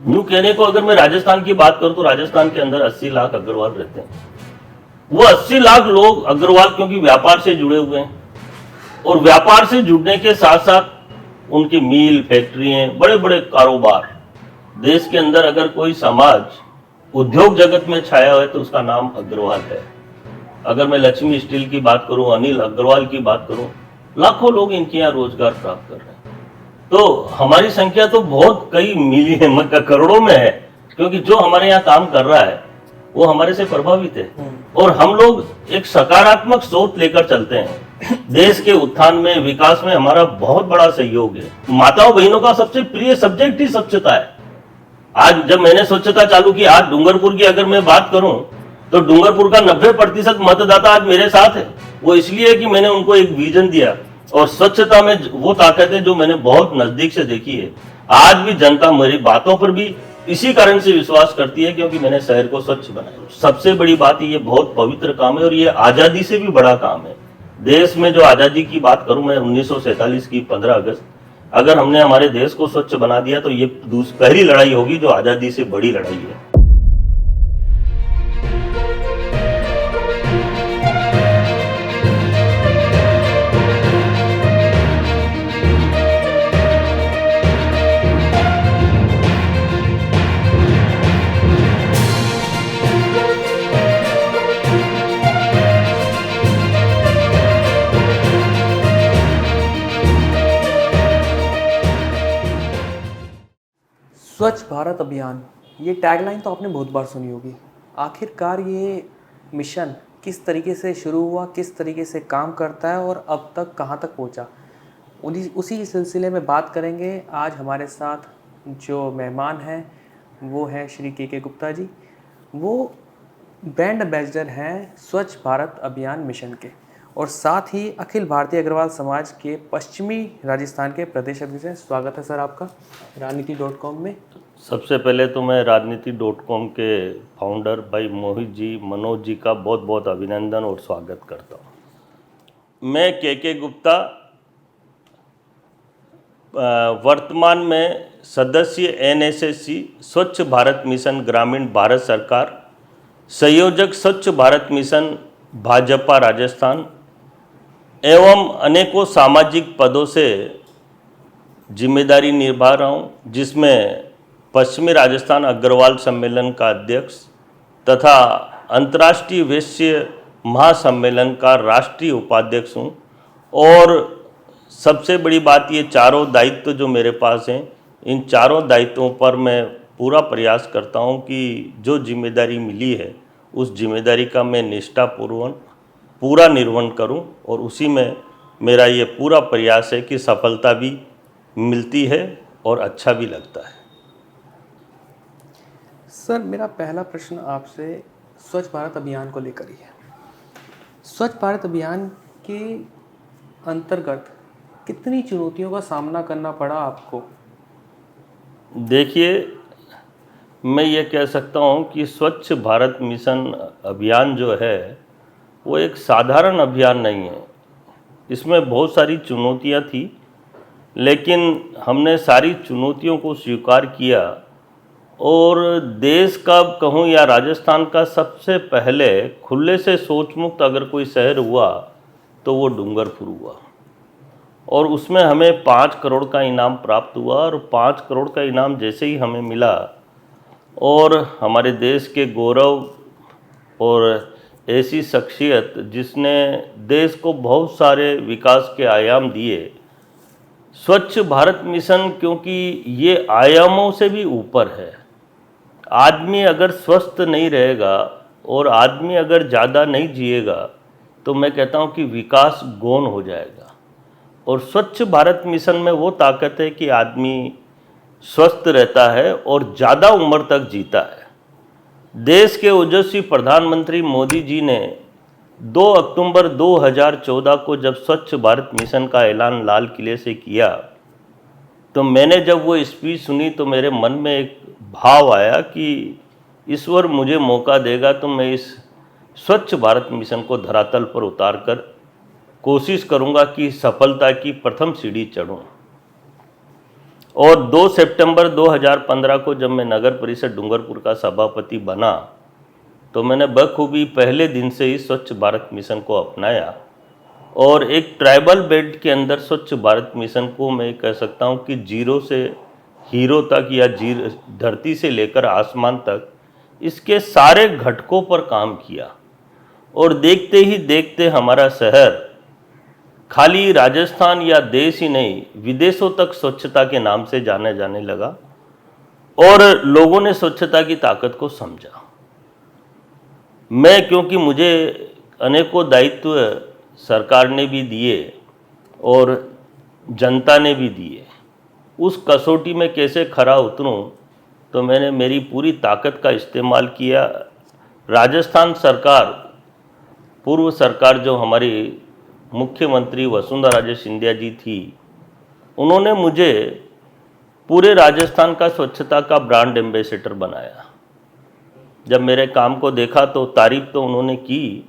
यूं कहने को अगर मैं राजस्थान की बात करूं तो राजस्थान के अंदर 80 लाख अग्रवाल रहते हैं। वो 80 लाख लोग अग्रवाल क्योंकि व्यापार से जुड़े हुए हैं, और व्यापार से जुड़ने के साथ साथ उनकी मिल, फैक्ट्रियां, बड़े बड़े कारोबार। देश के अंदर अगर कोई समाज उद्योग जगत में छाया हुआ है तो उसका नाम अग्रवाल है। अगर मैं लक्ष्मी स्टील की बात करूं, अनिल अग्रवाल की बात करूं, लाखों लोग इनके यहाँ रोजगार प्राप्त कर रहे हैं। तो हमारी संख्या तो बहुत कई मिलियन मतलब करोड़ों में है, क्योंकि जो हमारे यहाँ काम कर रहा है वो हमारे से प्रभावित है, और हम लोग एक सकारात्मक सोच लेकर चलते हैं। देश के उत्थान में, विकास में हमारा बहुत बड़ा सहयोग है। माताओं बहनों का सबसे प्रिय सब्जेक्ट ही स्वच्छता है। आज जब मैंने स्वच्छता चालू की, आज डूंगरपुर की अगर मैं बात करूं तो डूंगरपुर का 90% मतदाता आज मेरे साथ है। वो इसलिए कि मैंने उनको एक विजन दिया, और स्वच्छता में वो ताकत है जो मैंने बहुत नजदीक से देखी है। आज भी जनता मेरी बातों पर भी इसी कारण से विश्वास करती है, क्योंकि मैंने शहर को स्वच्छ बनाया। सबसे बड़ी बात ये बहुत पवित्र काम है, और ये आजादी से भी बड़ा काम है। देश में जो आजादी की बात करूं मैं, 1947 की 15 अगस्त, अगर हमने हमारे देश को स्वच्छ बना दिया तो ये पहली लड़ाई होगी जो आजादी से बड़ी लड़ाई है। स्वच्छ भारत अभियान, ये टैगलाइन तो आपने बहुत बार सुनी होगी। आखिरकार ये मिशन किस तरीके से शुरू हुआ, किस तरीके से काम करता है और अब तक कहाँ तक पहुँचा, उसी सिलसिले में बात करेंगे। आज हमारे साथ जो मेहमान हैं वो हैं श्री के गुप्ता जी। वो ब्रांड एम्बेसडर हैं स्वच्छ भारत अभियान मिशन के, और साथ ही अखिल भारतीय अग्रवाल समाज के पश्चिमी राजस्थान के प्रदेश अध्यक्ष हैं। स्वागत है सर आपका राजनीति.com में। सबसे पहले तो मैं राजनीति.com के फाउंडर भाई मोहित जी, मनोज जी का बहुत बहुत अभिनंदन और स्वागत करता हूँ। मैं के गुप्ता, वर्तमान में सदस्य NSSC स्वच्छ भारत मिशन ग्रामीण भारत सरकार, संयोजक स्वच्छ भारत मिशन भाजपा राजस्थान, एवं अनेकों सामाजिक पदों से जिम्मेदारी निभा रहा हूँ, जिसमें पश्चिमी राजस्थान अग्रवाल सम्मेलन का अध्यक्ष तथा अंतर्राष्ट्रीय वैश्य महासम्मेलन का राष्ट्रीय उपाध्यक्ष हूँ। और सबसे बड़ी बात, ये चारों दायित्व जो मेरे पास हैं, इन चारों दायित्वों पर मैं पूरा प्रयास करता हूँ कि जो जिम्मेदारी मिली है उस जिम्मेदारी का मैं निष्ठापूर्वक पूरा निर्वहन करूं, और उसी में मेरा ये पूरा प्रयास है कि सफलता भी मिलती है और अच्छा भी लगता है। सर, मेरा पहला प्रश्न आपसे स्वच्छ भारत अभियान को लेकर ही है। स्वच्छ भारत अभियान के अंतर्गत कितनी चुनौतियों का सामना करना पड़ा आपको? देखिए, मैं ये कह सकता हूँ कि स्वच्छ भारत मिशन अभियान जो है वो एक साधारण अभियान नहीं है। इसमें बहुत सारी चुनौतियाँ थी, लेकिन हमने सारी चुनौतियों को स्वीकार किया, और देश का कहूँ या राजस्थान का सबसे पहले खुले से सोच मुक्त अगर कोई शहर हुआ तो वो डूंगरपुर हुआ, और उसमें हमें 5 करोड़ का इनाम प्राप्त हुआ। और 5 करोड़ का इनाम जैसे ही हमें मिला, और हमारे देश के गौरव और ऐसी शख्सियत जिसने देश को बहुत सारे विकास के आयाम दिए, स्वच्छ भारत मिशन क्योंकि ये आयामों से भी ऊपर है। आदमी अगर स्वस्थ नहीं रहेगा और आदमी अगर ज़्यादा नहीं जिएगा तो मैं कहता हूँ कि विकास गौण हो जाएगा। और स्वच्छ भारत मिशन में वो ताकत है कि आदमी स्वस्थ रहता है और ज़्यादा उम्र तक जीता है। देश के ओजस्वी प्रधानमंत्री मोदी जी ने 2 अक्टूबर 2014 को जब स्वच्छ भारत मिशन का ऐलान लाल किले से किया, तो मैंने जब वो स्पीच सुनी तो मेरे मन में एक भाव आया कि ईश्वर मुझे मौका देगा तो मैं इस स्वच्छ भारत मिशन को धरातल पर उतार कर कोशिश करूँगा कि सफलता की प्रथम सीढ़ी चढ़ूँ। और 2 सितंबर 2015 को जब मैं नगर परिषद डूंगरपुर का सभापति बना तो मैंने बखूबी पहले दिन से ही स्वच्छ भारत मिशन को अपनाया और एक ट्राइबल बेल्ट के अंदर स्वच्छ भारत मिशन को मैं कह सकता हूँ कि जीरो से हीरो तक या धरती से लेकर आसमान तक इसके सारे घटकों पर काम किया। और देखते ही देखते हमारा शहर खाली राजस्थान या देश ही नहीं विदेशों तक स्वच्छता के नाम से जाने जाने लगा और लोगों ने स्वच्छता की ताकत को समझा। मैं क्योंकि मुझे अनेकों दायित्व सरकार ने भी दिए और जनता ने भी दिए, उस कसौटी में कैसे खरा उतरूं तो मैंने मेरी पूरी ताकत का इस्तेमाल किया। राजस्थान सरकार, पूर्व सरकार जो हमारी मुख्यमंत्री वसुंधरा राजे सिंधिया जी थी, उन्होंने मुझे पूरे राजस्थान का स्वच्छता का ब्रांड एम्बेसडर बनाया। जब मेरे काम को देखा तो तारीफ तो उन्होंने की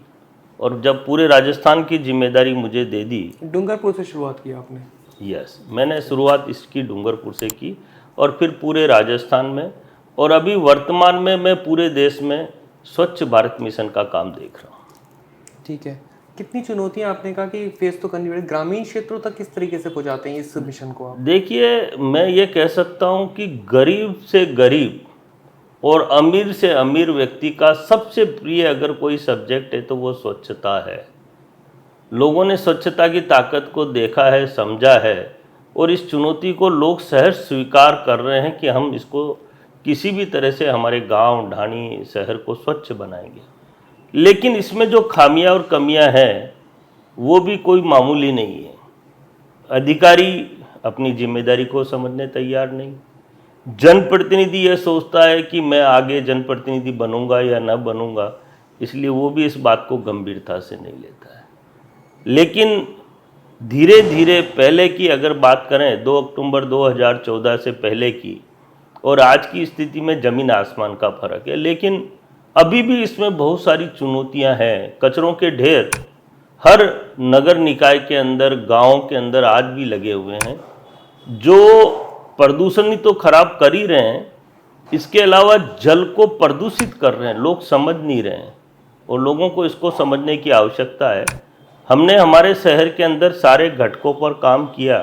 और जब पूरे राजस्थान की जिम्मेदारी मुझे दे दी। डूंगरपुर से शुरुआत की आपने? यस, मैंने शुरुआत इसकी डूंगरपुर से की और फिर पूरे राजस्थान में, और अभी वर्तमान में मैं पूरे देश में स्वच्छ भारत मिशन का काम देख रहा हूँ। ठीक है, कितनी चुनौतियां आपने कहा कि फेस तो करनी पड़ी, ग्रामीण क्षेत्रों तक किस तरीके से पहुंचाते हैं इस मिशन को आप? देखिए, मैं ये कह सकता हूँ कि गरीब से गरीब और अमीर से अमीर व्यक्ति का सबसे प्रिय अगर कोई सब्जेक्ट है तो वो स्वच्छता है। लोगों ने स्वच्छता की ताकत को देखा है, समझा है और इस चुनौती को लोग सहज स्वीकार कर रहे हैं कि हम इसको किसी भी तरह से हमारे गांव, ढाणी, शहर को स्वच्छ बनाएंगे। लेकिन इसमें जो खामियां और कमियां हैं वो भी कोई मामूली नहीं है। अधिकारी अपनी जिम्मेदारी को समझने तैयार नहीं। जनप्रतिनिधि यह सोचता है कि मैं आगे जनप्रतिनिधि बनूंगा या न बनूंगा, इसलिए वो भी इस बात को गंभीरता से नहीं लेता है। लेकिन धीरे धीरे पहले की अगर बात करें 2 अक्टूबर 2014 से पहले की और आज की स्थिति में ज़मीन आसमान का फर्क है। लेकिन अभी भी इसमें बहुत सारी चुनौतियां हैं। कचरों के ढेर हर नगर निकाय के अंदर, गाँव के अंदर आज भी लगे हुए हैं जो प्रदूषण ही तो खराब कर ही रहे हैं, इसके अलावा जल को प्रदूषित कर रहे हैं। लोग समझ नहीं रहे हैं और लोगों को इसको समझने की आवश्यकता है। हमने हमारे शहर के अंदर सारे घटकों पर काम किया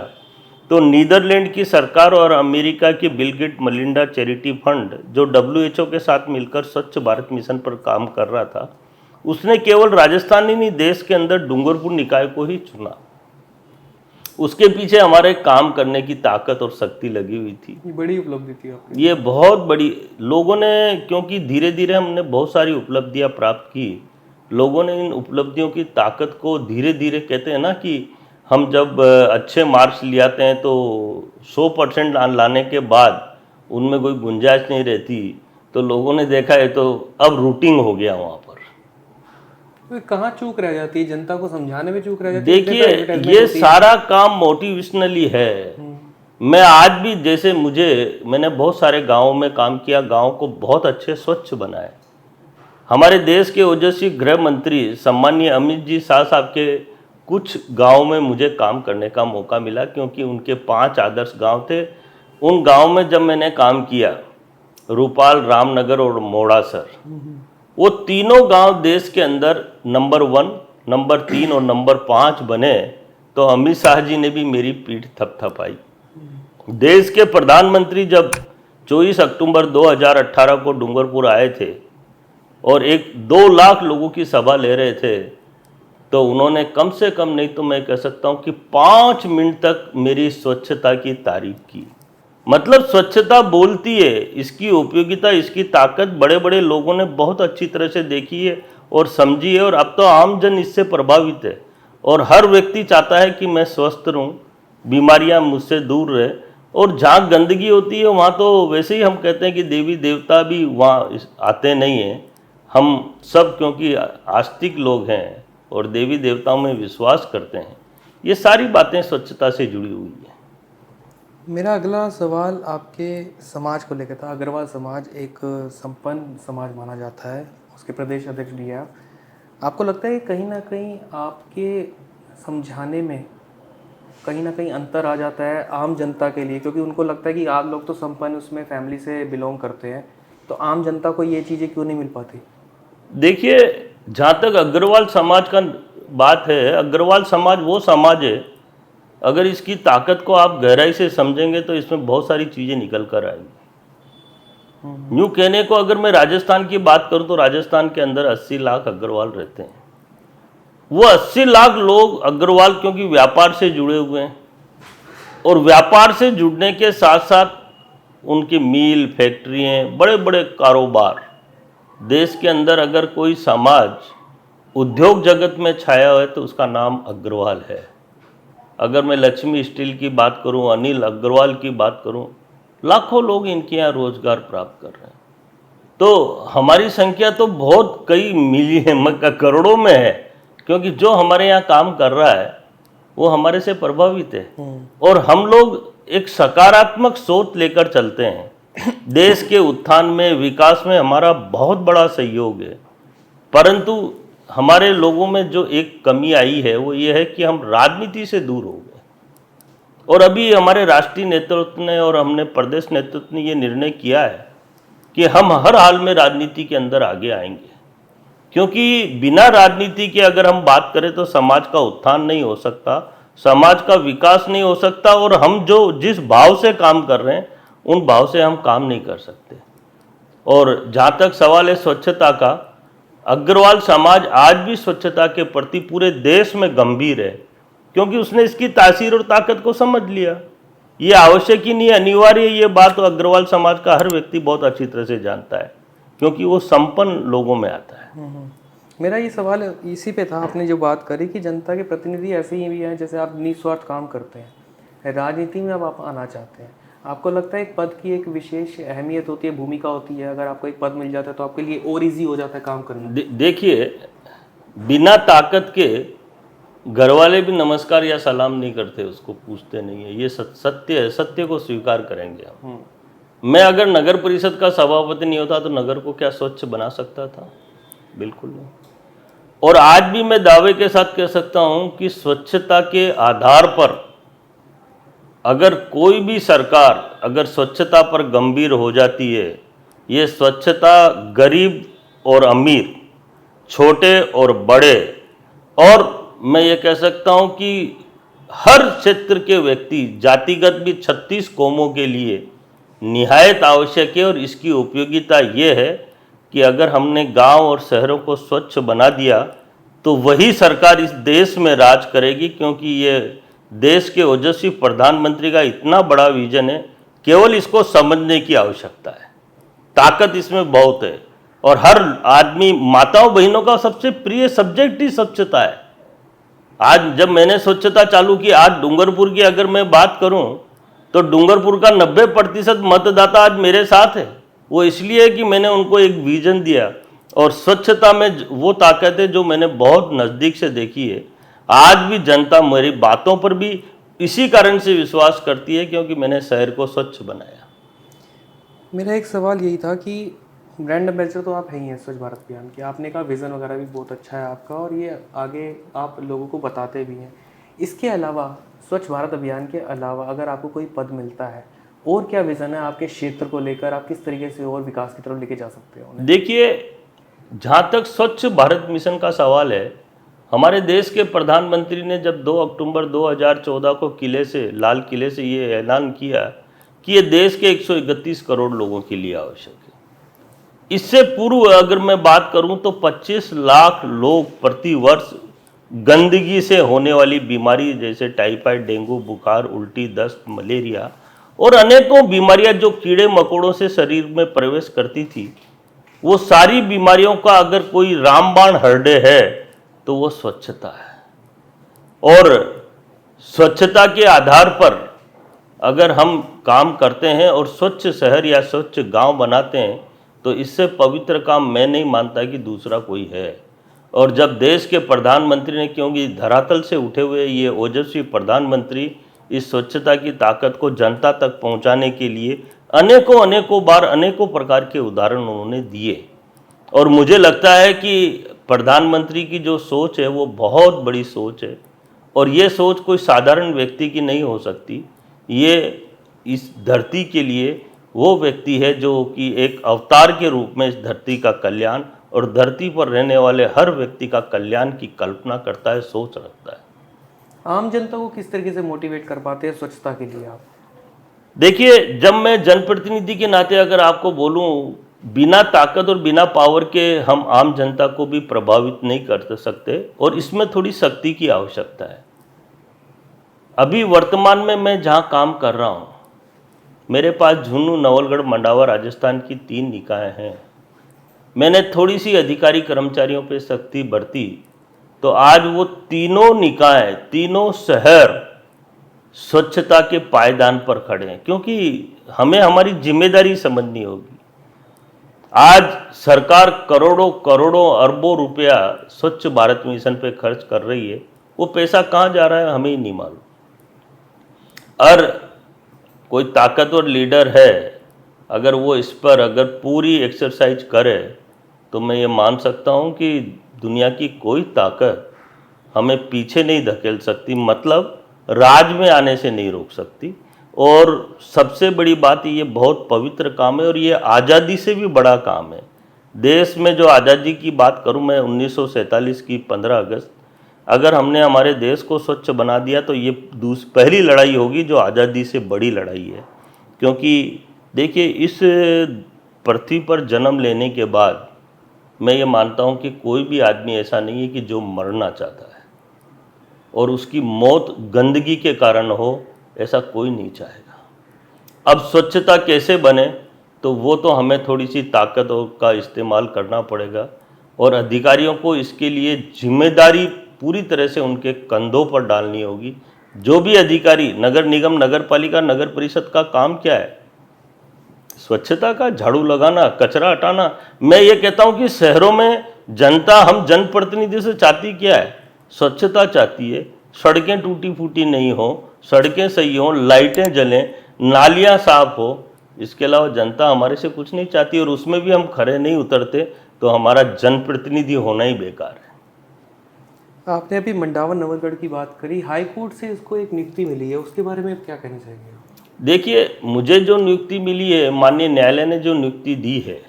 तो नीदरलैंड की सरकार और अमेरिका की Bill Gate Melinda charity fund जो WHO के साथ मिलकर स्वच्छ भारत मिशन पर काम कर रहा था, उसने केवल राजस्थान ही नहीं देश के अंदर डूंगरपुर निकाय को ही चुना। उसके पीछे हमारे काम करने की ताकत और शक्ति लगी हुई थी। ये बड़ी उपलब्धि थी आपकी। ये बहुत बड़ी, लोगों ने, क्योंकि धीरे धीरे हमने बहुत सारी उपलब्धियां प्राप्त की, लोगों ने इन उपलब्धियों की ताकत को धीरे धीरे, कहते हैं ना कि हम जब अच्छे मार्क्स ले आते हैं तो 100% लाने के बाद उनमें कोई गुंजाइश नहीं रहती, तो लोगों ने देखा है तो अब रूटिंग हो गया वहाँ पर। तो कहाँ चूक रह जाती है, जनता को समझाने में चूक रह जाती है? देखिए, ये सारा काम मोटिवेशनली है। मैं आज भी, जैसे मैंने बहुत सारे गाँवों में काम किया, गाँव को बहुत अच्छे स्वच्छ बनाए। हमारे देश के ओजस्वी गृह मंत्री सम्मानीय अमित जी शाह साहब के कुछ गाँव में मुझे काम करने का मौका मिला, क्योंकि उनके 5 आदर्श गांव थे। उन गांव में जब मैंने काम किया, रूपाल, रामनगर और मोड़ासर, वो तीनों गांव देश के अंदर नंबर 1, नंबर 3 और नंबर 5 बने, तो अमित शाह जी ने भी मेरी पीठ थपथपाई। देश के प्रधानमंत्री जब 24 अक्टूबर 2018 को डूंगरपुर आए थे और 2 लाख लोगों की सभा ले रहे थे, तो उन्होंने कम से कम नहीं तो मैं कह सकता हूं कि 5 मिनट तक मेरी स्वच्छता की तारीफ की। मतलब स्वच्छता बोलती है, इसकी उपयोगिता, इसकी ताकत बड़े बड़े लोगों ने बहुत अच्छी तरह से देखी है और समझी है, और अब तो आम जन इससे प्रभावित है और हर व्यक्ति चाहता है कि मैं स्वस्थ रहूं, बीमारियां मुझसे दूर रहे। और जहाँ गंदगी होती है वहाँ तो वैसे ही हम कहते हैं कि देवी देवता भी वहाँ आते नहीं हैं। हम सब क्योंकि आस्तिक लोग हैं और देवी देवताओं में विश्वास करते हैं। ये सारी बातें स्वच्छता से जुड़ी हुई हैं। मेरा अगला सवाल आपके समाज को लेकर था। अग्रवाल समाज एक संपन्न समाज माना जाता है, उसके प्रदेश अध्यक्ष भी हैं आप। आपको लगता है कि कहीं ना कहीं आपके समझाने में कहीं ना कहीं अंतर आ जाता है आम जनता के लिए, क्योंकि उनको लगता है कि आप लोग तो संपन्न उसमें फैमिली से बिलोंग करते हैं, तो आम जनता को ये चीज़ें क्यों नहीं मिल पाती? देखिए, जहाँ तक अग्रवाल समाज का बात है, अग्रवाल समाज वो समाज है, अगर इसकी ताकत को आप गहराई से समझेंगे तो इसमें बहुत सारी चीज़ें निकल कर आएंगी। यूँ कहने को अगर मैं राजस्थान की बात करूँ तो राजस्थान के अंदर 80 लाख अग्रवाल रहते हैं। वो 80 लाख लोग अग्रवाल क्योंकि व्यापार से जुड़े हुए हैं, और व्यापार से जुड़ने के साथ साथ उनकी मिल, फैक्ट्रियाँ, बड़े बड़े कारोबार, देश के अंदर अगर कोई समाज उद्योग जगत में छाया हुआ है तो उसका नाम अग्रवाल है। अगर मैं लक्ष्मी स्टील की बात करूं, अनिल अग्रवाल की बात करूं, लाखों लोग इनके यहाँ रोजगार प्राप्त कर रहे हैं। तो हमारी संख्या तो बहुत कई मिलियन करोड़ों में है, क्योंकि जो हमारे यहाँ काम कर रहा है वो हमारे से प्रभावित है, और हम लोग एक सकारात्मक सोच लेकर चलते हैं। देश के उत्थान में, विकास में हमारा बहुत बड़ा सहयोग है, परंतु हमारे लोगों में जो एक कमी आई है वो ये है कि हम राजनीति से दूर हो गए। और अभी हमारे राष्ट्रीय नेतृत्व ने और हमने प्रदेश नेतृत्व ने ये निर्णय किया है कि हम हर हाल में राजनीति के अंदर आगे आएंगे, क्योंकि बिना राजनीति के अगर हम बात करें तो समाज का उत्थान नहीं हो सकता, समाज का विकास नहीं हो सकता, और हम जो जिस भाव से काम कर रहे हैं उन भाव से हम काम नहीं कर सकते। और जहाँ तक सवाल है स्वच्छता का, अग्रवाल समाज आज भी स्वच्छता के प्रति पूरे देश में गंभीर है, क्योंकि उसने इसकी तासीर और ताकत को समझ लिया। ये आवश्यक ही नहीं, अनिवार्य ये बात तो अग्रवाल समाज का हर व्यक्ति बहुत अच्छी तरह से जानता है, क्योंकि वो संपन्न लोगों में आता है। मेरा ये सवाल इसी पे था, आपने जो बात करी कि जनता के प्रतिनिधि ऐसे ही भी हैं जैसे आप निस्वार्थ काम करते हैं, राजनीति में अब आप आना चाहते हैं, आपको लगता है एक पद की एक विशेष अहमियत होती है, भूमिका होती है, अगर आपको एक पद मिल जाता है तो आपके लिए और इजी हो जाता है काम करना? देखिए, बिना ताकत के घर वाले भी नमस्कार या सलाम नहीं करते, उसको पूछते नहीं है, ये सत्य है, सत्य को स्वीकार करेंगे हम। मैं अगर नगर परिषद का सभापति नहीं होता तो नगर को क्या स्वच्छ बना सकता था? बिल्कुल नहीं। और आज भी मैं दावे के साथ कह सकता हूं कि स्वच्छता के आधार पर अगर कोई भी सरकार अगर स्वच्छता पर गंभीर हो जाती है, ये स्वच्छता गरीब और अमीर, छोटे और बड़े, और मैं ये कह सकता हूं कि हर क्षेत्र के व्यक्ति, जातिगत भी 36 कौमों के लिए निहायत आवश्यक है। और इसकी उपयोगिता ये है कि अगर हमने गांव और शहरों को स्वच्छ बना दिया तो वही सरकार इस देश में राज करेगी, क्योंकि ये देश के ओजस्वी प्रधानमंत्री का इतना बड़ा विजन है, केवल इसको समझने की आवश्यकता है। ताकत इसमें बहुत है, और हर आदमी, माताओं बहनों का सबसे प्रिय सब्जेक्ट ही स्वच्छता है। आज जब मैंने स्वच्छता चालू की, आज डूंगरपुर की अगर मैं बात करूं तो डूंगरपुर का 90% मतदाता आज मेरे साथ है। वो इसलिए कि मैंने उनको एक विजन दिया, और स्वच्छता में वो ताकत है जो मैंने बहुत नज़दीक से देखी है। आज भी जनता मेरी बातों पर भी इसी कारण से विश्वास करती है, क्योंकि मैंने शहर को स्वच्छ बनाया। मेरा एक सवाल यही था कि ब्रांड एम्बेसडर तो आप हैं ही हैं स्वच्छ भारत अभियान के, आपने कहा विज़न वगैरह भी बहुत अच्छा है आपका, और ये आगे आप लोगों को बताते भी हैं। इसके अलावा, स्वच्छ भारत अभियान के अलावा अगर आपको कोई पद मिलता है, और क्या विज़न है आपके क्षेत्र को लेकर, आप किस तरीके से और विकास की तरफ लेके जा सकते हो? देखिए, जहाँ तक स्वच्छ भारत मिशन का सवाल है, हमारे देश के प्रधानमंत्री ने जब 2 अक्टूबर 2014 को किले से, लाल किले से ये ऐलान किया कि ये देश के 131 करोड़ लोगों के लिए आवश्यक है। इससे पूर्व अगर मैं बात करूं तो 25 लाख लोग प्रति वर्ष गंदगी से होने वाली बीमारी जैसे टाइफाइड, डेंगू, बुखार, उल्टी, दस्त, मलेरिया और अनेकों बीमारियां जो कीड़े मकोड़ों से शरीर में प्रवेश करती थी, वो सारी बीमारियों का अगर कोई रामबाण हृदय है तो वो स्वच्छता है। और स्वच्छता के आधार पर अगर हम काम करते हैं और स्वच्छ शहर या स्वच्छ गांव बनाते हैं तो इससे पवित्र काम मैं नहीं मानता कि दूसरा कोई है। और जब देश के प्रधानमंत्री ने, क्योंकि धरातल से उठे हुए ये ओजस्वी प्रधानमंत्री इस स्वच्छता की ताकत को जनता तक पहुंचाने के लिए अनेकों बार अनेकों प्रकार के उदाहरण उन्होंने दिए। और मुझे लगता है कि प्रधानमंत्री की जो सोच है वो बहुत बड़ी सोच है, और ये सोच कोई साधारण व्यक्ति की नहीं हो सकती। ये इस धरती के लिए वो व्यक्ति है जो कि एक अवतार के रूप में इस धरती का कल्याण और धरती पर रहने वाले हर व्यक्ति का कल्याण की कल्पना करता है, सोच रखता है। आम जनता को किस तरीके से मोटिवेट कर पाते हैं स्वच्छता के लिए आप? देखिए, जब मैं जनप्रतिनिधि के नाते अगर आपको बोलूं, बिना ताकत और बिना पावर के हम आम जनता को भी प्रभावित नहीं कर सकते और इसमें थोड़ी शक्ति की आवश्यकता है। अभी वर्तमान में मैं जहां काम कर रहा हूं, मेरे पास झुन्नू, नवलगढ़, मंडावा, राजस्थान की 3 निकाय हैं। मैंने थोड़ी सी अधिकारी कर्मचारियों पे शक्ति बरती तो आज वो तीनों निकाय, तीनों शहर स्वच्छता के पायदान पर खड़े हैं, क्योंकि हमें हमारी जिम्मेदारी समझनी होगी। आज सरकार करोड़ों करोड़ों अरबों रुपया स्वच्छ भारत मिशन पे खर्च कर रही है, वो पैसा कहाँ जा रहा है हमें ही नहीं मालूम। और कोई ताकतवर लीडर है, अगर वो इस पर अगर पूरी एक्सरसाइज करे तो मैं ये मान सकता हूँ कि दुनिया की कोई ताकत हमें पीछे नहीं धकेल सकती, मतलब राज में आने से नहीं रोक सकती। और सबसे बड़ी बात, ये बहुत पवित्र काम है और ये आज़ादी से भी बड़ा काम है। देश में जो आज़ादी की बात करूं मैं, 1947 की 15 अगस्त, अगर हमने हमारे देश को स्वच्छ बना दिया तो ये पहली लड़ाई होगी जो आज़ादी से बड़ी लड़ाई है। क्योंकि देखिए, इस पृथ्वी पर जन्म लेने के बाद मैं ये मानता हूँ कि कोई भी आदमी ऐसा नहीं है कि जो मरना चाहता है और उसकी मौत गंदगी के कारण हो, ऐसा कोई नहीं चाहेगा। अब स्वच्छता कैसे बने, तो वो तो हमें थोड़ी सी ताकत का इस्तेमाल करना पड़ेगा और अधिकारियों को इसके लिए जिम्मेदारी पूरी तरह से उनके कंधों पर डालनी होगी। जो भी अधिकारी, नगर निगम, नगर पालिका, नगर परिषद का काम क्या है? स्वच्छता का, झाड़ू लगाना, कचरा हटाना। मैं ये कहता हूँ कि शहरों में जनता, हम जनप्रतिनिधि से चाहती क्या है? स्वच्छता चाहती है। सड़कें टूटी फूटी नहीं हो, सड़कें सही हो, लाइटें जलें, नालियाँ साफ हो। इसके अलावा जनता हमारे से कुछ नहीं चाहती और उसमें भी हम खरे नहीं उतरते तो हमारा जनप्रतिनिधि होना ही बेकार है। आपने अभी मंडावा नवलगढ़ की बात करी, हाई कोर्ट से इसको एक नियुक्ति मिली है, उसके बारे में आप क्या कहना चाहेंगे? देखिए, मुझे जो नियुक्ति मिली है, माननीय न्यायालय ने जो नियुक्ति दी है,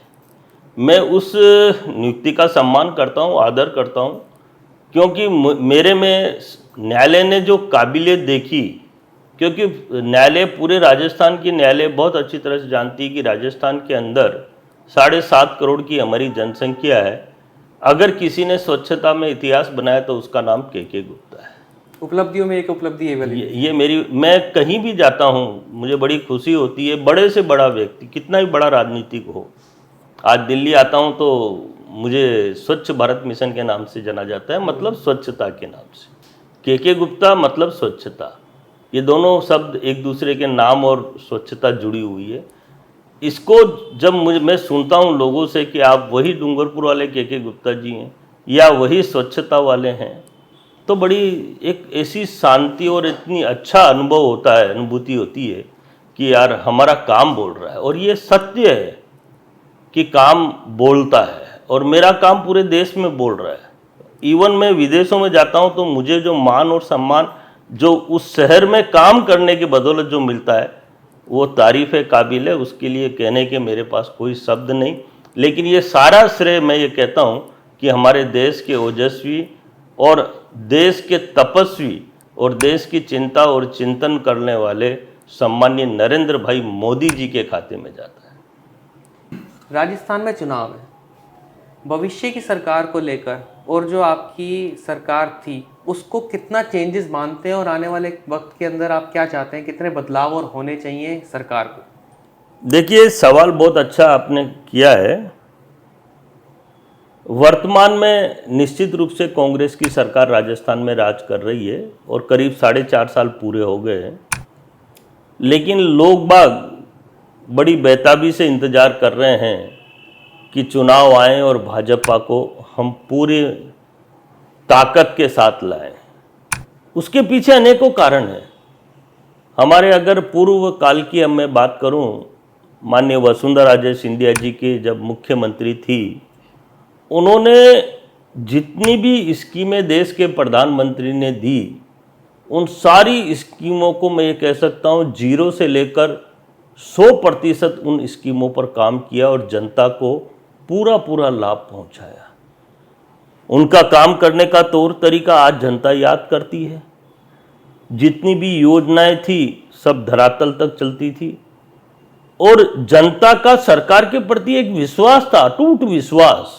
मैं उस नियुक्ति का सम्मान करता हूँ, आदर करता हूँ, क्योंकि मेरे में न्यायालय ने जो काबिलियत देखी, क्योंकि न्यायालय, पूरे राजस्थान की न्यायालय बहुत अच्छी तरह से जानती है कि राजस्थान के अंदर 7.5 करोड़ की हमारी जनसंख्या है। अगर किसी ने स्वच्छता में इतिहास बनाया तो उसका नाम के गुप्ता है। उपलब्धियों में एक उपलब्धि है वाली। ये मेरी, मैं कहीं भी जाता हूँ मुझे बड़ी खुशी होती है। बड़े से बड़ा व्यक्ति, कितना ही बड़ा राजनीतिक हो, आज दिल्ली आता हूँ तो मुझे स्वच्छ भारत मिशन के नाम से जाना जाता है, मतलब स्वच्छता के नाम से। के गुप्ता मतलब स्वच्छता, ये दोनों शब्द एक दूसरे के नाम और स्वच्छता जुड़ी हुई है। इसको जब मैं सुनता हूँ लोगों से कि आप वही डूंगरपुर वाले के गुप्ता जी हैं या वही स्वच्छता वाले हैं, तो बड़ी एक ऐसी शांति और इतनी अच्छा अनुभव होता है, अनुभूति होती है कि यार हमारा काम बोल रहा है। और ये सत्य है कि काम बोलता है और मेरा काम पूरे देश में बोल रहा है। इवन मैं विदेशों में जाता हूँ तो मुझे जो मान और सम्मान जो उस शहर में काम करने की बदौलत जो मिलता है, वो तारीफ़ काबिल है। उसके लिए कहने के मेरे पास कोई शब्द नहीं, लेकिन ये सारा श्रेय मैं ये कहता हूँ कि हमारे देश के ओजस्वी और देश के तपस्वी और देश की चिंता और चिंतन करने वाले सम्मानीय नरेंद्र भाई मोदी जी के खाते में जाता है। राजस्थान में चुनाव है, भविष्य की सरकार को लेकर और जो आपकी सरकार थी उसको कितना चेंजेस मानते हैं और आने वाले वक्त के अंदर आप क्या चाहते हैं, कितने बदलाव और होने चाहिए सरकार को? देखिए, सवाल बहुत अच्छा आपने किया है। वर्तमान में निश्चित रूप से कांग्रेस की सरकार राजस्थान में राज कर रही है और करीब 4.5 साल पूरे हो गए हैं, लेकिन लोग बाग बड़ी बेताबी से इंतज़ार कर रहे हैं कि चुनाव आए और भाजपा को हम पूरी ताकत के साथ लाएं। उसके पीछे अनेकों कारण हैं। हमारे अगर पूर्व काल की हम मैं बात करूं, माननीय वसुंधरा राजे सिंधिया जी की जब मुख्यमंत्री थी, उन्होंने जितनी भी स्कीमें देश के प्रधानमंत्री ने दी, उन सारी स्कीमों को मैं ये कह सकता हूँ 0 से लेकर 100% उन स्कीमों पर काम किया और जनता को पूरा पूरा लाभ पहुंचाया। उनका काम करने का तौर तरीका आज जनता याद करती है। जितनी भी योजनाएं थी सब धरातल तक चलती थी और जनता का सरकार के प्रति एक विश्वास था, अटूट विश्वास,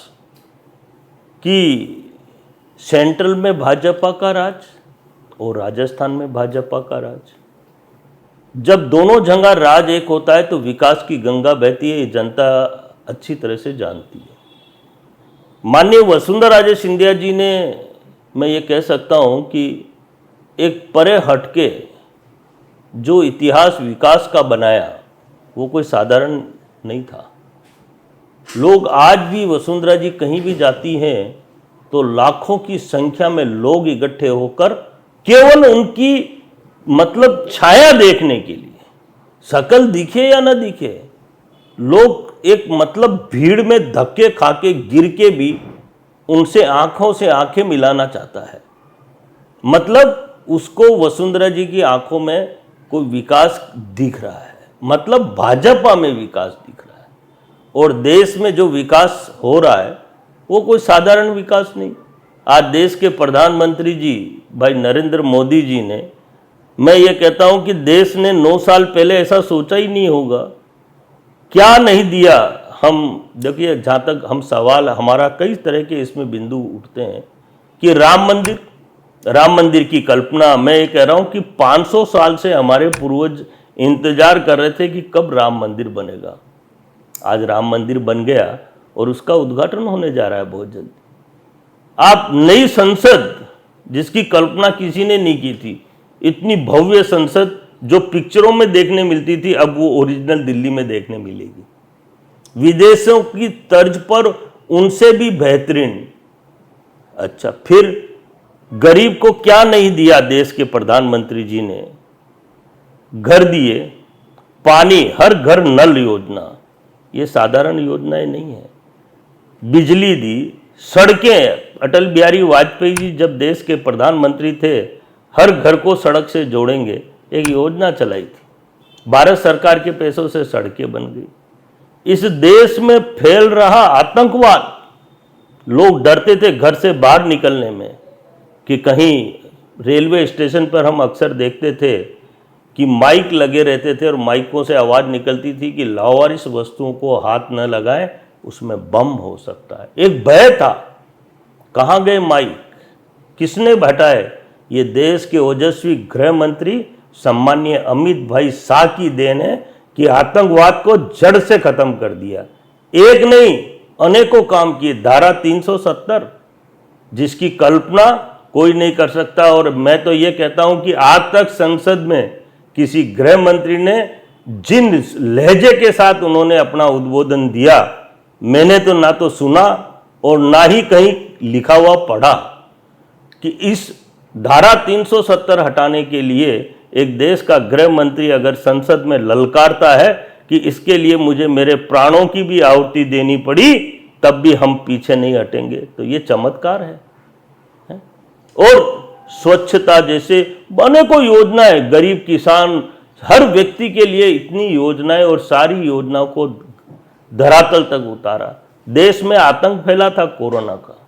कि सेंट्रल में भाजपा का राज और राजस्थान में भाजपा का राज। जब दोनों जगह राज एक होता है तो विकास की गंगा बहती है, ये जनता अच्छी तरह से जानती है। माननीय वसुंधरा राजे सिंधिया जी ने, मैं ये कह सकता हूँ कि एक परे हटके जो इतिहास विकास का बनाया वो कोई साधारण नहीं था। लोग आज भी वसुंधरा जी कहीं भी जाती हैं तो लाखों की संख्या में लोग इकट्ठे होकर केवल उनकी मतलब छाया देखने के लिए, शकल दिखे या न दिखे, लोग एक मतलब भीड़ में धक्के खाके गिर के भी उनसे आंखों से आंखें मिलाना चाहता है। मतलब उसको वसुंधरा जी की आंखों में कोई विकास दिख रहा है, मतलब भाजपा में विकास दिख रहा है। और देश में जो विकास हो रहा है वो कोई साधारण विकास नहीं। आज देश के प्रधानमंत्री जी भाई नरेंद्र मोदी जी ने, मैं ये कहता हूं कि देश ने 9 साल पहले ऐसा सोचा ही नहीं होगा। क्या नहीं दिया। हम देखिए, जहाँ तक हम सवाल, हमारा कई तरह के इसमें बिंदु उठते हैं कि राम मंदिर की कल्पना, मैं ये कह रहा हूँ कि 500 साल से हमारे पूर्वज इंतजार कर रहे थे कि कब राम मंदिर बनेगा। आज राम मंदिर बन गया और उसका उद्घाटन होने जा रहा है बहुत जल्दी। आप नई संसद जिसकी कल्पना किसी ने नहीं की थी, इतनी भव्य संसद जो पिक्चरों में देखने मिलती थी, अब वो ओरिजिनल दिल्ली में देखने मिलेगी, विदेशों की तर्ज पर उनसे भी बेहतरीन। अच्छा, फिर गरीब को क्या नहीं दिया देश के प्रधानमंत्री जी ने? घर दिए, पानी, हर घर नल योजना, ये साधारण योजनाएं नहीं है। बिजली दी, सड़कें, अटल बिहारी वाजपेयी जी जब देश के प्रधानमंत्री थे, हर घर को सड़क से जोड़ेंगे एक योजना चलाई थी। भारत सरकार के पैसों से सड़कें बन गई। इस देश में फैल रहा आतंकवाद, लोग डरते थे घर से बाहर निकलने में कि कहीं रेलवे स्टेशन पर हम अक्सर देखते थे कि माइक लगे रहते थे और माइकों से आवाज़ निकलती थी कि लावारिस वस्तुओं को हाथ न लगाएं, उसमें बम हो सकता है। एक भय था। कहाँ गए माइक? किसने हटाए? ये देश के ओजस्वी गृह मंत्री सम्माननीय अमित भाई शाह की देन है कि आतंकवाद को जड़ से खत्म कर दिया। एक नहीं, अनेकों काम किए। धारा 370 जिसकी कल्पना कोई नहीं कर सकता। और मैं तो ये कहता हूं कि आज तक संसद में किसी गृह मंत्री ने जिन लहजे के साथ उन्होंने अपना उद्बोधन दिया, मैंने तो ना तो सुना और ना ही कहीं लिखा हुआ पढ़ा कि इस धारा 370 हटाने के लिए एक देश का गृह मंत्री अगर संसद में ललकारता है कि इसके लिए मुझे मेरे प्राणों की भी आहुति देनी पड़ी, तब भी हम पीछे नहीं हटेंगे, तो ये चमत्कार है। और स्वच्छता जैसे अनेकों योजनाएं, गरीब किसान, हर व्यक्ति के लिए इतनी योजनाएं, और सारी योजनाओं को धरातल तक उतारा। देश में आतंक फैला था कोरोना का,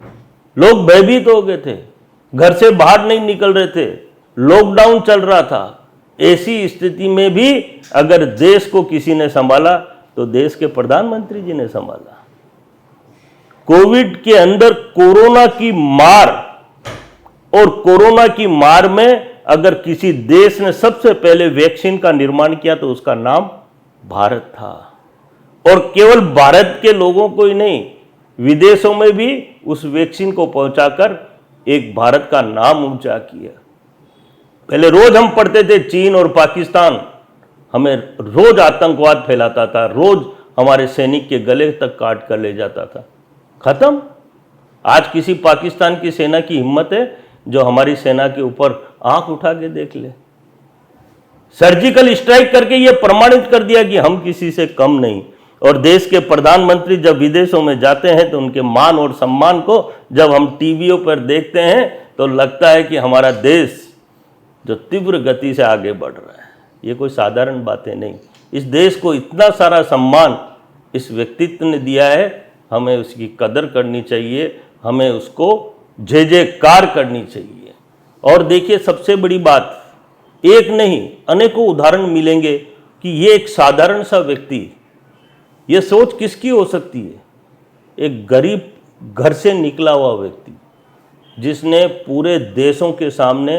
लोग भयभीत हो गए थे, घर से बाहर नहीं निकल रहे थे, लॉकडाउन चल रहा था। ऐसी स्थिति में भी अगर देश को किसी ने संभाला तो देश के प्रधानमंत्री जी ने संभाला। कोविड के अंदर कोरोना की मार, और कोरोना की मार में अगर किसी देश ने सबसे पहले वैक्सीन का निर्माण किया तो उसका नाम भारत था। और केवल भारत के लोगों को ही नहीं, विदेशों में भी उस वैक्सीन को पहुंचाकर एक भारत का नाम ऊंचा किया। पहले रोज हम पढ़ते थे चीन और पाकिस्तान हमें रोज आतंकवाद फैलाता था, रोज हमारे सैनिक के गले तक काट कर ले जाता था। खत्म। आज किसी पाकिस्तान की सेना की हिम्मत है जो हमारी सेना के ऊपर आंख उठा के देख ले? सर्जिकल स्ट्राइक करके ये प्रमाणित कर दिया कि हम किसी से कम नहीं। और देश के प्रधानमंत्री जब विदेशों में जाते हैं तो उनके मान और सम्मान को जब हम टीवियों पर देखते हैं तो लगता है कि हमारा देश जो तीव्र गति से आगे बढ़ रहा है। ये कोई साधारण बातें नहीं। इस देश को इतना सारा सम्मान इस व्यक्तित्व ने दिया है, हमें उसकी कदर करनी चाहिए, हमें उसको जय जयकार करनी चाहिए। और देखिए, सबसे बड़ी बात, एक नहीं अनेकों उदाहरण मिलेंगे कि ये एक साधारण सा व्यक्ति, ये सोच किसकी हो सकती है? एक गरीब घर से निकला हुआ व्यक्ति जिसने पूरे देशों के सामने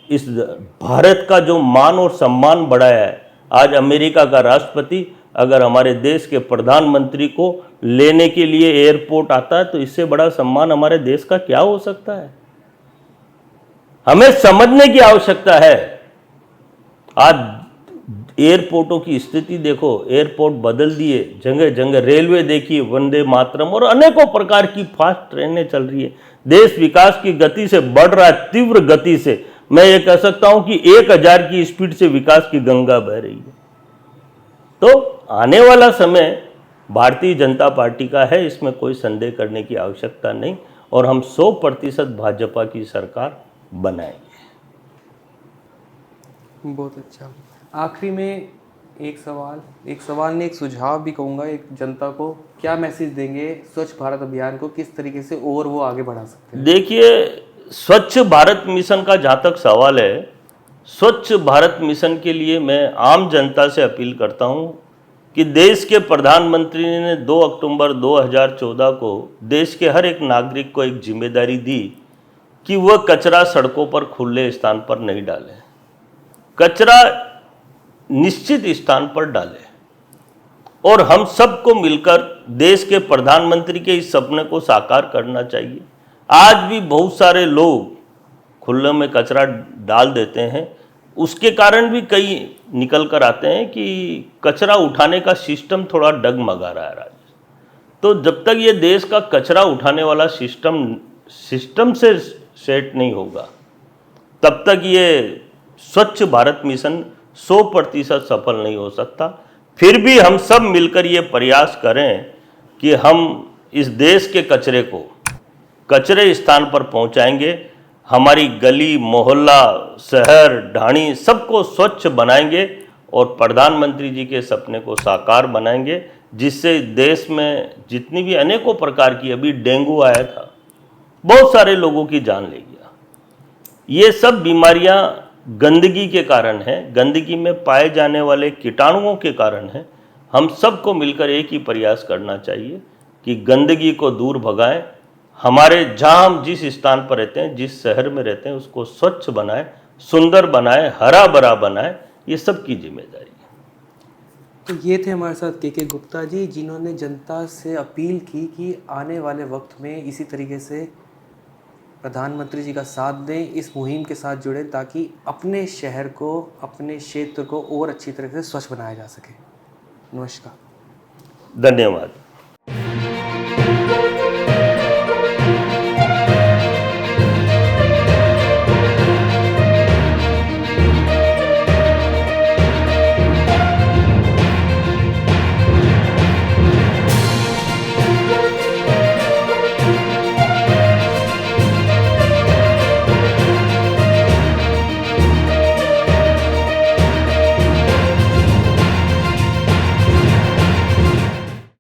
इस भारत का जो मान और सम्मान बढ़ाया है। आज अमेरिका का राष्ट्रपति अगर हमारे देश के प्रधानमंत्री को लेने के लिए एयरपोर्ट आता है तो इससे बड़ा सम्मान हमारे देश का क्या हो सकता है? हमें समझने की आवश्यकता है। आज एयरपोर्टों की स्थिति देखो, एयरपोर्ट बदल दिए, जगह जगह रेलवे देखिए, वंदे मातरम और अनेकों प्रकार की फास्ट ट्रेनें चल रही है। देश विकास की गति से बढ़ रहा है, तीव्र गति से। मैं ये कह सकता हूं कि 1000 की स्पीड से विकास की गंगा बह रही है। तो आने वाला समय भारतीय जनता पार्टी का है, इसमें कोई संदेह करने की आवश्यकता नहीं, और हम 100% भाजपा की सरकार बनाएंगे। बहुत अच्छा। आखिरी में एक सवाल नहीं, एक सुझाव भी कहूँगा, एक जनता को क्या मैसेज देंगे स्वच्छ भारत अभियान को, किस तरीके से और वो आगे बढ़ा सकते हैं? देखिए, स्वच्छ भारत मिशन का जहाँ तक सवाल है, स्वच्छ भारत मिशन के लिए मैं आम जनता से अपील करता हूँ कि देश के प्रधानमंत्री ने 2 अक्टूबर 2014 को देश के हर एक नागरिक को एक जिम्मेदारी दी कि वह कचरा सड़कों पर खुले स्थान पर नहीं डालें, कचरा निश्चित स्थान पर डालें। और हम सबको मिलकर देश के प्रधानमंत्री के इस सपने को साकार करना चाहिए। आज भी बहुत सारे लोग खुले में कचरा डाल देते हैं, उसके कारण भी कई निकल कर आते हैं कि कचरा उठाने का सिस्टम थोड़ा डगमगा रहा है राज्य। तो जब तक ये देश का कचरा उठाने वाला सिस्टम से सेट नहीं होगा, तब तक ये स्वच्छ भारत मिशन 100% सफल नहीं हो सकता। फिर भी हम सब मिलकर ये प्रयास करें कि हम इस देश के कचरे को कचरे स्थान पर पहुंचाएंगे, हमारी गली मोहल्ला शहर ढाणी सबको स्वच्छ बनाएंगे और प्रधानमंत्री जी के सपने को साकार बनाएंगे, जिससे देश में जितनी भी अनेकों प्रकार की, अभी डेंगू आया था, बहुत सारे लोगों की जान ले गया। ये सब बीमारियां गंदगी के कारण है, गंदगी में पाए जाने वाले कीटाणुओं के कारण है। हम सबको मिलकर एक ही प्रयास करना चाहिए कि गंदगी को दूर भगाएं, हमारे जहाँ हम जिस स्थान पर रहते हैं, जिस शहर में रहते हैं, उसको स्वच्छ बनाएं, सुंदर बनाएं, हरा भरा बनाएं। ये सबकी जिम्मेदारी है। तो ये थे हमारे साथ के गुप्ता जी, जिन्होंने जनता से अपील की कि आने वाले वक्त में इसी तरीके से प्रधानमंत्री जी का साथ दें, इस मुहिम के साथ जुड़ें, ताकि अपने शहर को, अपने क्षेत्र को और अच्छी तरह से स्वच्छ बनाया जा सके। नमस्कार। धन्यवाद।